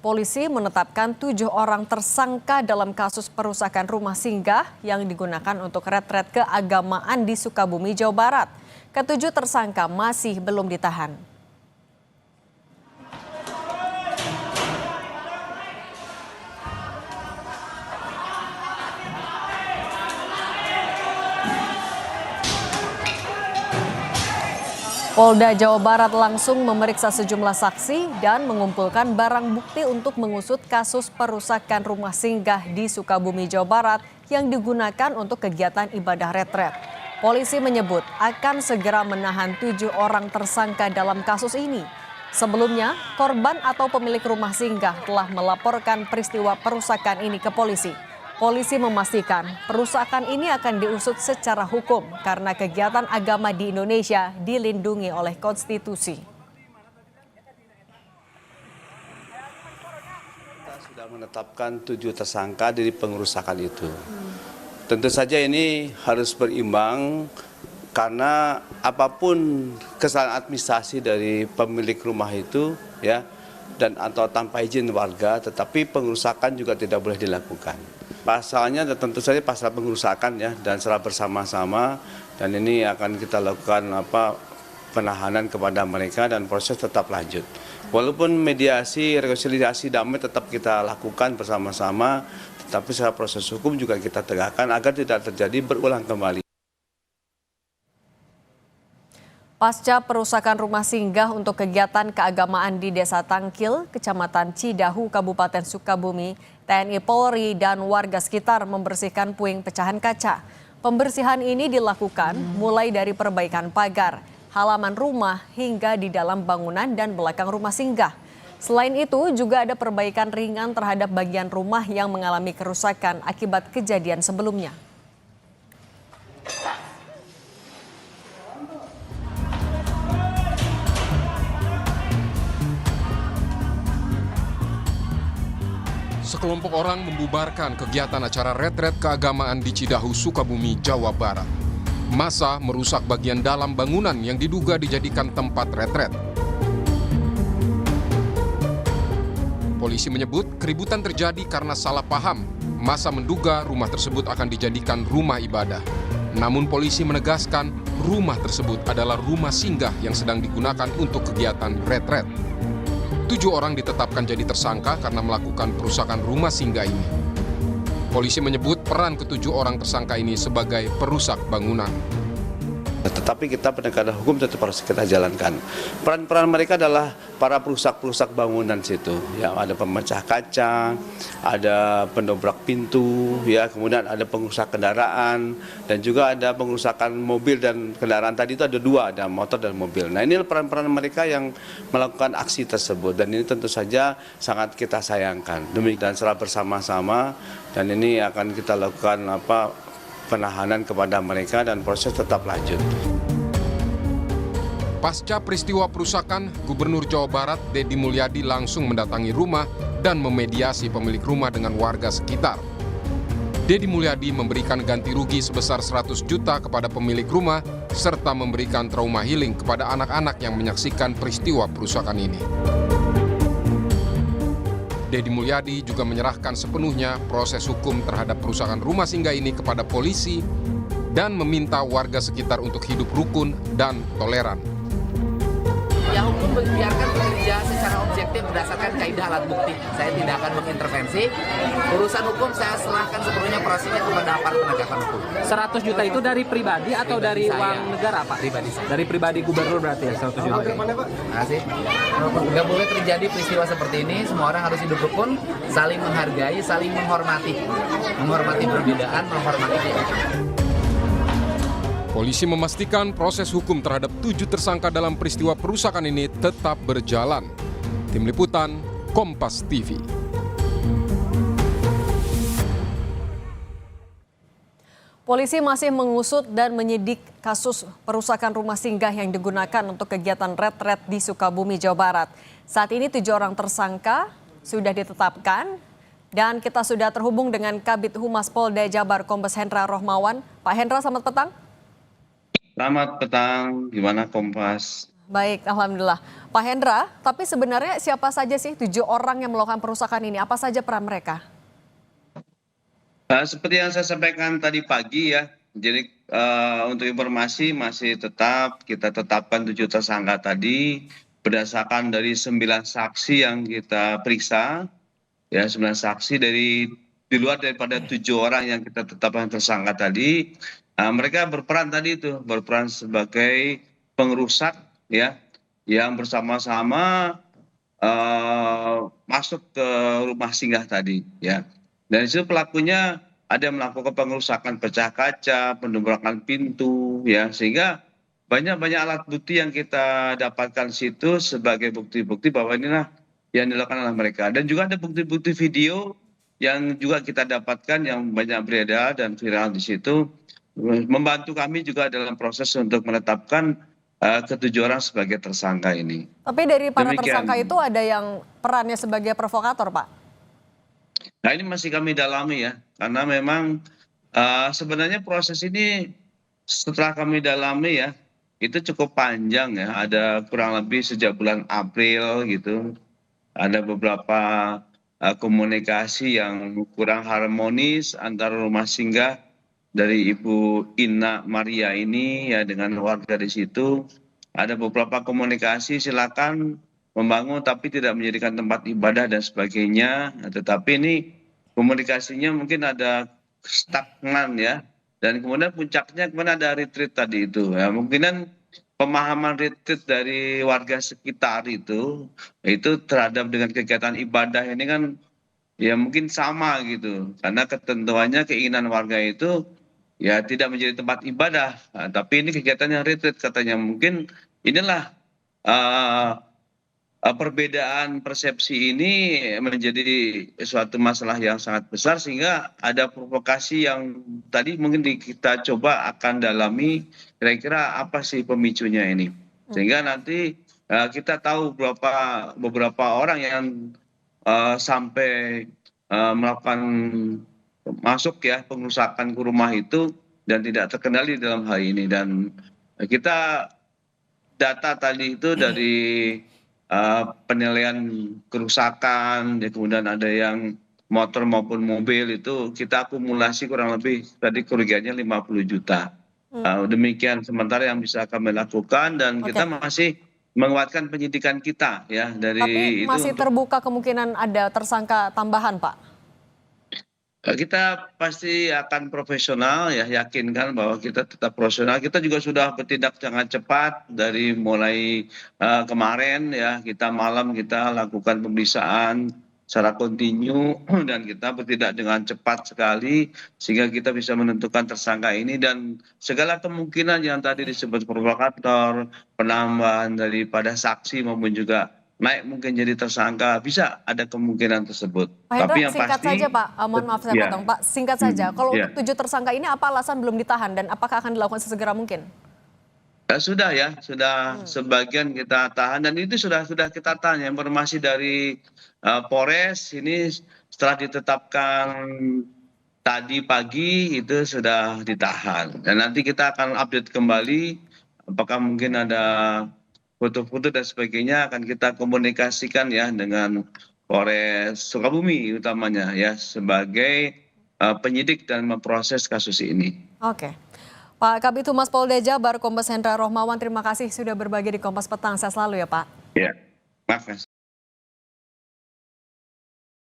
polisi menetapkan 7 orang tersangka dalam kasus perusakan rumah singgah yang digunakan untuk retret keagamaan di Sukabumi, Jawa Barat. Ketujuh tersangka masih belum ditahan. Polda Jawa Barat langsung memeriksa sejumlah saksi dan mengumpulkan barang bukti untuk mengusut kasus perusakan rumah singgah di Sukabumi, Jawa Barat yang digunakan untuk kegiatan ibadah retret. Polisi menyebut akan segera menahan 7 orang tersangka dalam kasus ini. Sebelumnya, korban atau pemilik rumah singgah telah melaporkan peristiwa perusakan ini ke polisi. Polisi memastikan perusakan ini akan diusut secara hukum karena kegiatan agama di Indonesia dilindungi oleh konstitusi. Kita sudah menetapkan 7 tersangka dari pengerusakan itu. Tentu saja ini harus berimbang karena apapun kesalahan administrasi dari pemilik rumah itu ya dan atau tanpa izin warga, tetapi pengerusakan juga tidak boleh dilakukan. Pasalnya tentu saja pasal pengerusakan ya dan secara bersama-sama dan ini akan kita lakukan penahanan kepada mereka dan proses tetap lanjut. Walaupun mediasi, rekonsiliasi damai tetap kita lakukan bersama-sama, tetapi secara proses hukum juga kita tegakkan agar tidak terjadi berulang kembali. Pasca perusakan rumah singgah untuk kegiatan keagamaan di Desa Tangkil, Kecamatan Cidahu, Kabupaten Sukabumi, TNI Polri dan warga sekitar membersihkan puing pecahan kaca. Pembersihan ini dilakukan mulai dari perbaikan pagar, halaman rumah hingga di dalam bangunan dan belakang rumah singgah. Selain itu juga ada perbaikan ringan terhadap bagian rumah yang mengalami kerusakan akibat kejadian sebelumnya. Sekelompok orang membubarkan kegiatan acara retret keagamaan di Cidahu, Sukabumi, Jawa Barat. Massa merusak bagian dalam bangunan yang diduga dijadikan tempat retret. Polisi menyebut keributan terjadi karena salah paham. Massa menduga rumah tersebut akan dijadikan rumah ibadah. Namun polisi menegaskan rumah tersebut adalah rumah singgah yang sedang digunakan untuk kegiatan retret. 7 orang ditetapkan jadi tersangka karena melakukan perusakan rumah singgah ini. Polisi menyebut peran ke-7 orang tersangka ini sebagai perusak bangunan. Tetapi kita penegakan hukum tetap harus kita jalankan. Peran-peran mereka adalah para perusak-perusak bangunan situ. Ya, ada pemecah kaca, ada pendobrak pintu, ya, kemudian ada pengrusak kendaraan, dan juga ada pengrusakan mobil dan kendaraan. Tadi itu ada 2, ada motor dan mobil. Nah, ini peran-peran mereka yang melakukan aksi tersebut, dan ini tentu saja sangat kita sayangkan. Demikian secara bersama-sama, dan ini akan kita lakukan penahanan kepada mereka dan proses tetap lanjut. Pasca peristiwa perusakan, Gubernur Jawa Barat Deddy Mulyadi langsung mendatangi rumah dan memediasi pemilik rumah dengan warga sekitar. Deddy Mulyadi memberikan ganti rugi sebesar 100 juta kepada pemilik rumah serta memberikan trauma healing kepada anak-anak yang menyaksikan peristiwa perusakan ini. Deddy Mulyadi juga menyerahkan sepenuhnya proses hukum terhadap perusakan rumah singgah ini kepada polisi dan meminta warga sekitar untuk hidup rukun dan toleran. Ya, hukum membiarkan bekerja secara objektif berdasarkan kaidah alat bukti. Saya tidak akan mengintervensi. Urusan hukum saya serahkan sepenuhnya prosesnya kepada aparat penegakan hukum. 100 juta itu dari pribadi atau Pribadi dari saya. uang negara, Pak? Pribadi saya. Dari pribadi gubernur berarti ya 100 juta. Terima kasih. Nggak boleh terjadi peristiwa seperti ini. Semua orang harus hidup rukun, saling menghargai, saling menghormati. Menghormati perbedaan, menghormati keyakinan. Polisi memastikan proses hukum terhadap 7 tersangka dalam peristiwa perusakan ini tetap berjalan. Tim Liputan, Kompas TV. Polisi masih mengusut dan menyidik kasus perusakan rumah singgah yang digunakan untuk kegiatan retret di Sukabumi, Jawa Barat. Saat ini 7 orang tersangka sudah ditetapkan dan kita sudah terhubung dengan Kabid Humas Polda Jabar Kombes Hendra Rohmawan. Pak Hendra, selamat petang. Selamat petang, gimana Kompas? Baik, alhamdulillah. Pak Hendra, tapi sebenarnya siapa saja sih 7 orang yang melakukan perusakan ini? Apa saja peran mereka? Seperti yang saya sampaikan tadi pagi ya, jadi untuk informasi masih kita tetapkan 7 tersangka tadi berdasarkan dari 9 saksi yang kita periksa, ya 9 saksi di luar daripada 7 orang yang kita tetapkan tersangka tadi, mereka berperan sebagai pengrusak ya, yang bersama-sama masuk ke rumah singgah tadi ya. Dan itu pelakunya ada yang melakukan pengerusakan pecah kaca, pendobrakan pintu, ya sehingga banyak alat bukti yang kita dapatkan situ sebagai bukti-bukti bahwa inilah yang dilakukan oleh mereka. Dan juga ada bukti-bukti video yang juga kita dapatkan yang banyak beredar dan viral di situ, membantu kami juga dalam proses untuk menetapkan ke-7 orang sebagai tersangka ini. Tapi dari para Demikian. tersangka itu ada yang perannya sebagai provokator, Pak? Nah ini masih kami dalami ya, karena memang sebenarnya proses ini setelah kami dalami ya, itu cukup panjang ya, ada kurang lebih sejak bulan April gitu, ada beberapa komunikasi yang kurang harmonis antara rumah singgah dari Ibu Ina Maria ini ya dengan warga di situ, ada beberapa komunikasi silakan membangun tapi tidak menjadikan tempat ibadah dan sebagainya. Nah, tetapi ini komunikasinya mungkin ada stagnan ya. Dan kemudian puncaknya kemana ada retreat tadi itu. Ya, mungkinan pemahaman retreat dari warga sekitar itu terhadap dengan kegiatan ibadah ini kan ya mungkin sama gitu. Karena ketentuannya keinginan warga itu ya tidak menjadi tempat ibadah. Nah, tapi ini kegiatannya retreat katanya. Mungkin inilah perbedaan persepsi ini menjadi suatu masalah yang sangat besar sehingga ada provokasi yang tadi mungkin kita coba akan dalami kira-kira apa sih pemicunya ini. Sehingga nanti kita tahu beberapa orang yang sampai melakukan masuk ya pengerusakan ke rumah itu dan tidak terkendali dalam hal ini. Dan kita data tadi itu dari penilaian kerusakan, ya, kemudian ada yang motor maupun mobil itu kita akumulasi kurang lebih tadi kerugiannya 50 juta. Demikian sementara yang bisa kami lakukan dan kita masih menguatkan penyidikan kita ya dari Tapi itu. masih terbuka kemungkinan ada tersangka tambahan, Pak? Kita pasti akan profesional ya, yakinkan bahwa kita tetap profesional. Kita juga sudah bertindak sangat cepat dari mulai kemarin ya, malam kita lakukan pemeriksaan secara kontinu dan kita bertindak dengan cepat sekali sehingga kita bisa menentukan tersangka ini dan segala kemungkinan yang tadi disebut provokator, penambahan daripada saksi maupun juga naik mungkin jadi tersangka, bisa ada kemungkinan tersebut. Pak Hendra, Tapi yang singkat pasti, saja Pak, mohon maaf saya potong Pak, singkat saja. Kalau ya. untuk 7 tersangka ini apa alasan belum ditahan dan apakah akan dilakukan sesegera mungkin? Sudah sebagian kita tahan dan itu sudah kita tahan. Informasi dari Polres ini setelah ditetapkan tadi pagi itu sudah ditahan dan nanti kita akan update kembali apakah mungkin ada foto-foto dan sebagainya akan kita komunikasikan ya dengan Polres Sukabumi utamanya ya sebagai penyidik dan memproses kasus ini. Oke. Pak Kabid Humas Polda Jabar Kombes Hendra Rohmawan, terima kasih sudah berbagi di Kompas Petang. Sehat selalu ya Pak. Ya, makasih.